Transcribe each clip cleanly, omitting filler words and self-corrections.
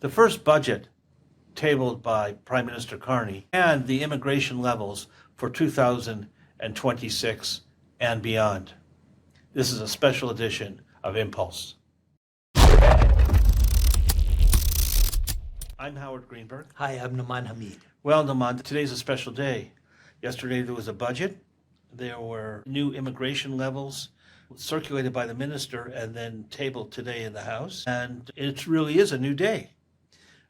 The first budget tabled by Prime Minister Carney and the immigration levels for 2026 and beyond. This is a special edition of ImmPulse. I'm Howard Greenberg. Hi, I'm Hameed. Well, Naman, today's a special day. Yesterday there was a budget. There were new immigration levels circulated by the minister and then tabled today in the House. And it really is a new day.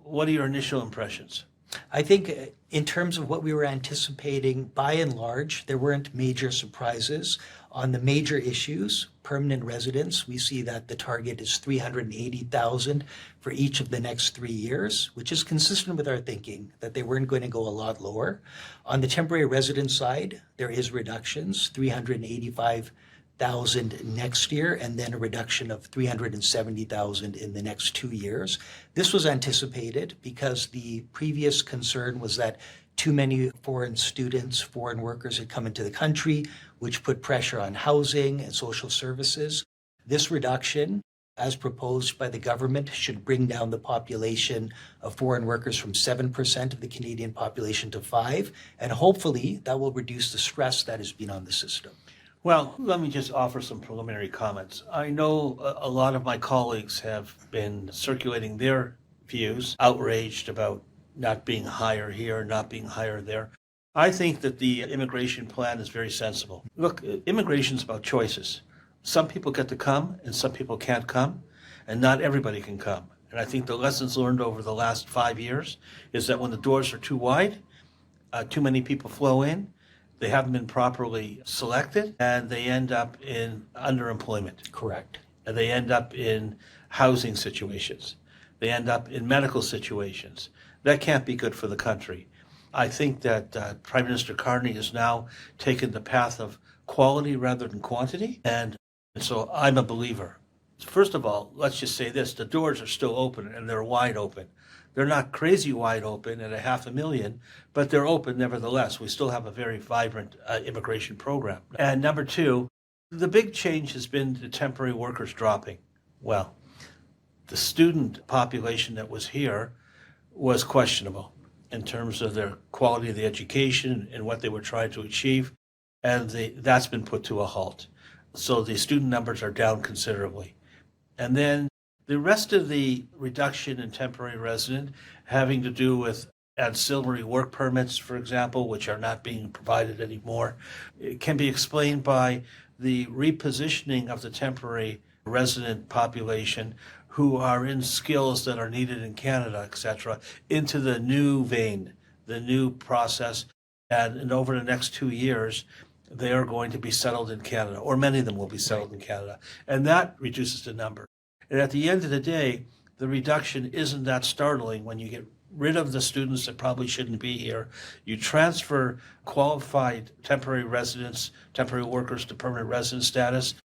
What are your initial impressions? I think in terms of what we were anticipating, by and large, there weren't major surprises. On the major issues, permanent residents, we see that the target is 380,000 for each of the next 3 years, which is consistent with our thinking that they weren't going to go a lot lower. On the temporary resident side, there is reductions, 385,000 next year, and then a reduction of 370,000 in the next 2 years. This was anticipated because the previous concern was that too many foreign students, foreign workers had come into the country, which put pressure on housing and social services. This reduction, as proposed by the government, should bring down the population of foreign workers from 7% of the Canadian population to 5%, and hopefully that will reduce the stress that has been on the system. Well, let me just offer some preliminary comments. I know a lot of my colleagues have been circulating their views, outraged about not being higher here, not being higher there. I think that the immigration plan is very sensible. Look, immigration is about choices. Some people get to come and some people can't come, and not everybody can come. And I think the lessons learned over the last 5 years is that when the doors are too wide, too many people flow in, they haven't been properly selected, and they end up in underemployment. Correct. And they end up in housing situations. They end up in medical situations. That can't be good for the country. I think that Prime Minister Carney has now taken the path of quality rather than quantity, and so I'm a believer. First of all, let's just say this, the doors are still open and they're wide open. They're not crazy wide open at 500,000, but they're open nevertheless. We still have a very vibrant immigration program. And number two, the big change has been the temporary workers dropping. Well, the student population that was here was questionable in terms of their quality of the education and what they were trying to achieve, and that's been put to a halt. So the student numbers are down considerably. And then the rest of the reduction in temporary resident having to do with ancillary work permits, for example, which are not being provided anymore, it can be explained by the repositioning of the temporary resident population who are in skills that are needed in Canada, etc., into the new vein, the new process. And over the next 2 years, they are going to be settled in Canada, or many of them will be settled in Canada. And that reduces the number. And at the end of the day, the reduction isn't that startling when you get rid of the students that probably shouldn't be here. You transfer qualified temporary residents, temporary workers to permanent resident status.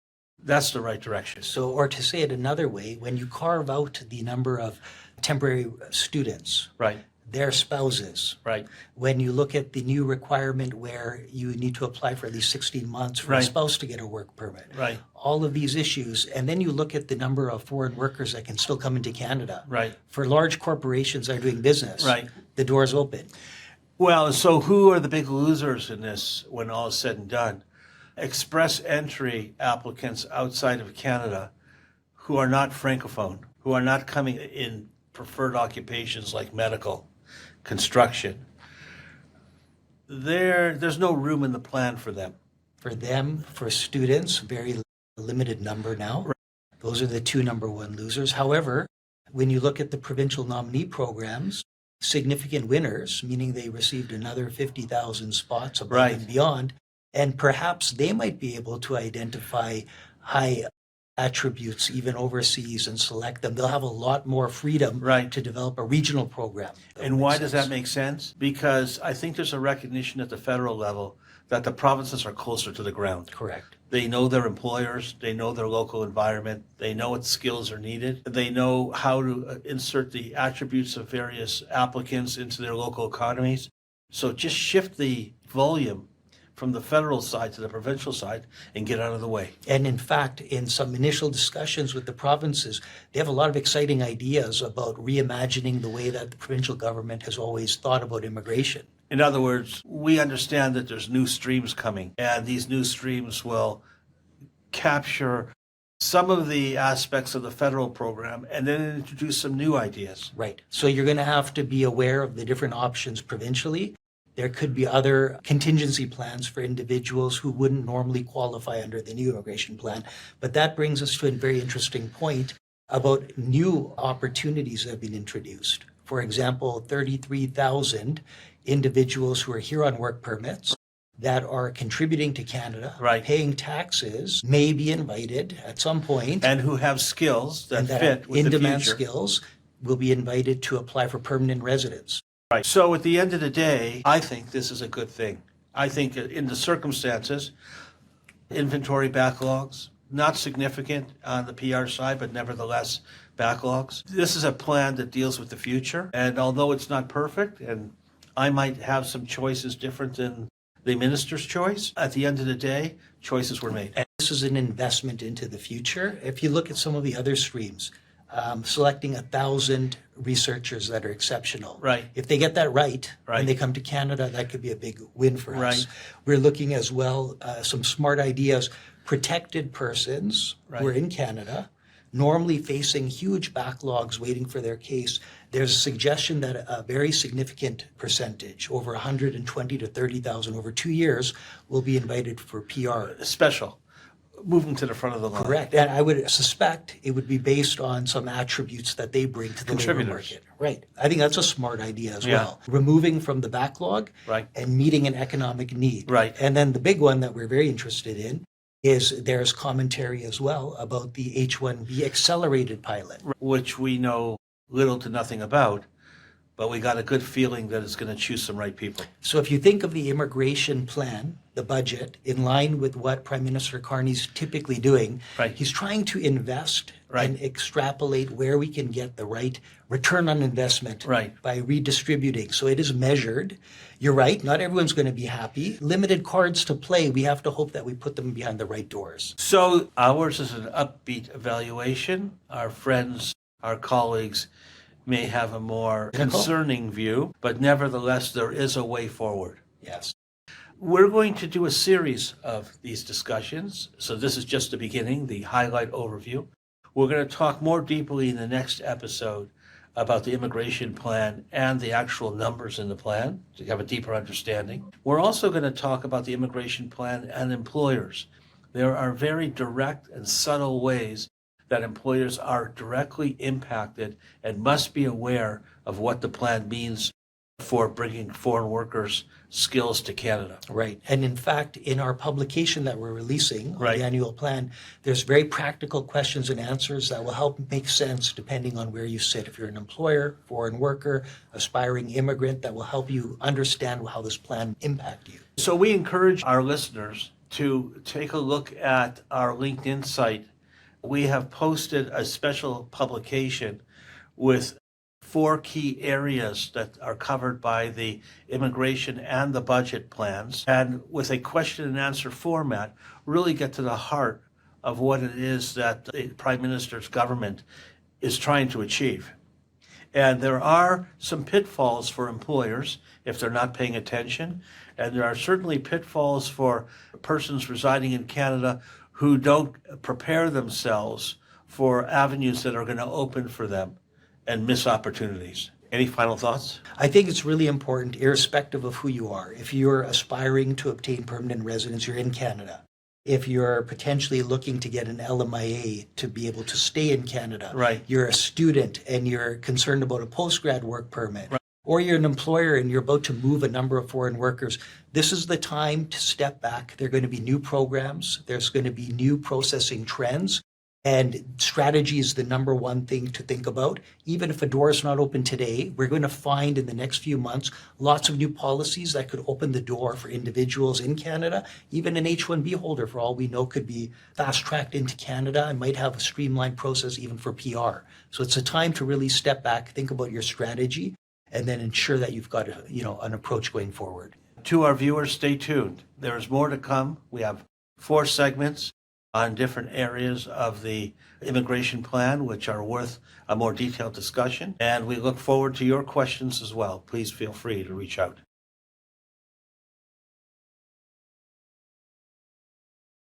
That's the right direction. So, or to say it another way, when you carve out the number of temporary students, Right. their spouses, Right. when you look at the new requirement where you need to apply for at least 16 months for a Right. spouse to get a work permit, Right. all of these issues, and then you look at the number of foreign workers that can still come into Canada. Right. For large corporations that are doing business, Right. the door's open. Well, so who are the big losers in this when all is said and done? Express entry applicants outside of Canada who are not francophone, who are not coming in preferred occupations like medical, construction. There's no room in the plan for them. For them, for students, very limited number now. Right. Those are the two number one losers. However, when you look at the provincial nominee programs, significant winners, meaning they received another 50,000 spots above Right. and beyond, and perhaps they might be able to identify high attributes even overseas and select them. They'll have a lot more freedom Right. to develop a regional program. And why does that make sense? Because I think there's a recognition at the federal level that the provinces are closer to the ground. Correct. They know their employers, they know their local environment, they know what skills are needed, they know how to insert the attributes of various applicants into their local economies. So just shift the volume from the federal side to the provincial side and get out of the way. And in fact, in some initial discussions with the provinces, they have a lot of exciting ideas about reimagining the way that the provincial government has always thought about immigration. In other words, we understand that there's new streams coming, and these new streams will capture some of the aspects of the federal program and then introduce some new ideas. Right. So you're going to have to be aware of the different options provincially. There could be other contingency plans for individuals who wouldn't normally qualify under the new immigration plan. But that brings us to a very interesting point about new opportunities that have been introduced. For example, 33,000 individuals who are here on work permits that are contributing to Canada, Right. paying taxes, may be invited at some point. And who have skills that fit with the in-demand future. skills will be invited to apply for permanent residence. Right. So at the end of the day, I think this is a good thing. I think in the circumstances, inventory backlogs, not significant on the PR side, but nevertheless backlogs. This is a plan that deals with the future. And although it's not perfect, and I might have some choices different than the minister's choice, at the end of the day, choices were made. And this is an investment into the future. If you look at some of the other streams, selecting 1,000 researchers that are exceptional. Right. If they get that right, Right. when they come to Canada, that could be a big win for us. Right. We're looking as well, some smart ideas, protected persons who are Right. in Canada, normally facing huge backlogs waiting for their case. There's a suggestion that a very significant percentage, over 120 to 30,000 over 2 years, will be invited for PR. Special. Moving to the front of the line. Correct. And I would suspect it would be based on some attributes that they bring to the labor Contributors. market. Right. I think that's a smart idea as Yeah. well. Removing from the backlog Right. and meeting an economic need. Right. And then the big one that we're very interested in is there's commentary as well about the H-1B accelerated pilot. Which we know little to nothing about, but we got a good feeling that it's going to choose some right people. So if you think of the immigration plan, the budget, in line with what Prime Minister Carney's typically doing, Right. he's trying to invest Right. and extrapolate where we can get the right return on investment Right. by redistributing. So it is measured. You're right, not everyone's going to be happy. Limited cards to play. We have to hope that we put them behind the right doors. So ours is an upbeat evaluation. Our friends, our colleagues may have a more concerning view, but nevertheless, there is a way forward. Yes. We're going to do a series of these discussions. So this is just the beginning, the highlight overview. We're going to talk more deeply in the next episode about the immigration plan and the actual numbers in the plan to have a deeper understanding. We're also going to talk about the immigration plan and employers. There are very direct and subtle ways that employers are directly impacted and must be aware of what the plan means for bringing foreign workers' skills to Canada. Right. And in fact, in our publication that we're releasing, on Right. the annual plan, there's very practical questions and answers that will help make sense depending on where you sit. If you're an employer, foreign worker, aspiring immigrant, that will help you understand how this plan impact you. So we encourage our listeners to take a look at our LinkedIn site. We have posted a special publication with 4 key areas that are covered by the immigration and the budget plans, and with a question and answer format, really get to the heart of what it is that the Prime Minister's government is trying to achieve. And there are some pitfalls for employers if they're not paying attention, and there are certainly pitfalls for persons residing in Canada who don't prepare themselves for avenues that are going to open for them and miss opportunities. Any final thoughts? I think it's really important, irrespective of who you are. If you're aspiring to obtain permanent residence, you're in Canada. If you're potentially looking to get an LMIA to be able to stay in Canada, Right. you're a student and you're concerned about a postgrad work permit, or you're an employer and you're about to move a number of foreign workers, this is the time to step back. There are going to be new programs. There's going to be new processing trends. And strategy is the number one thing to think about. Even if a door is not open today, we're going to find in the next few months lots of new policies that could open the door for individuals in Canada. Even an H-1B holder, for all we know, could be fast-tracked into Canada and might have a streamlined process even for PR. So it's a time to really step back, think about your strategy, and then ensure that you've got an approach going forward. To our viewers, stay tuned. There is more to come. We have 4 segments on different areas of the immigration plan, which are worth a more detailed discussion. And we look forward to your questions as well. Please feel free to reach out.